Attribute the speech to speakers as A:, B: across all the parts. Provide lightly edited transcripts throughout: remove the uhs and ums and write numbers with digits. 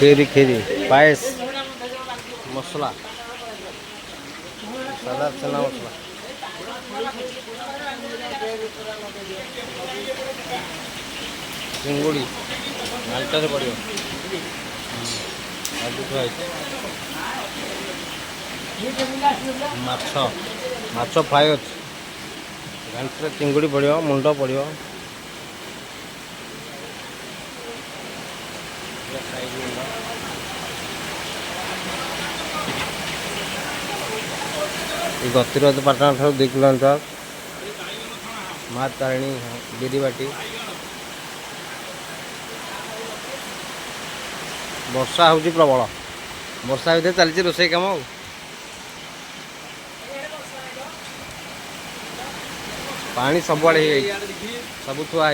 A: खीरी खीरी पायस मसला सादा चना मसला चिंगुड़ी घाटारे पड़ो माछ माछ फ्राए अच्छे घाटे चिंगुड़ी पड़ो मुंड पड़ो गतिरोध पाटना ठार 2 किलोमीटर माँ तारिणी बिरीबाटी वर्षा हूँ प्रबल वर्षा भितर चलती रोषे कम पानी सबुआड़े सब थुआ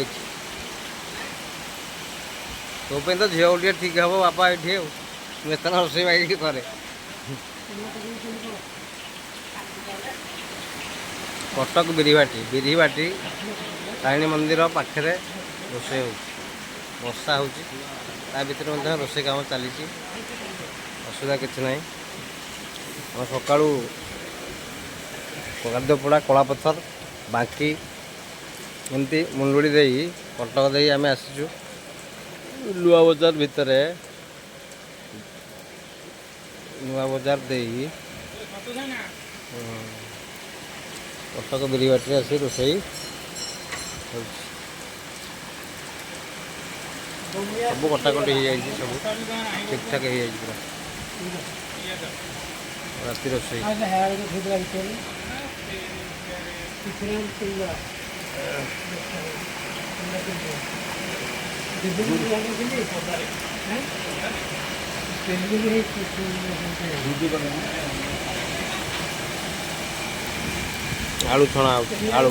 A: तो तो झील गोटे ठीक हम बापा ये मेतन रोषे मांग करे कटक बिरीबाटी तारिणी मंदिर पाखे रोषे हो वर्षा हो भर रोषे कम चली असुविधा किसी ना सका खाद्यपड़ा कलापथर बांकी एमती मुंडुड़ी दे कटक दे आम आसीचु नुआ बजार भितर नुआ बजार दे कटक बिरीबाटी आसी रोषे सब कटाकटी हो जाए सब ठीक ठाक हो जाए पूरा राति रोषे आलू छणा आलू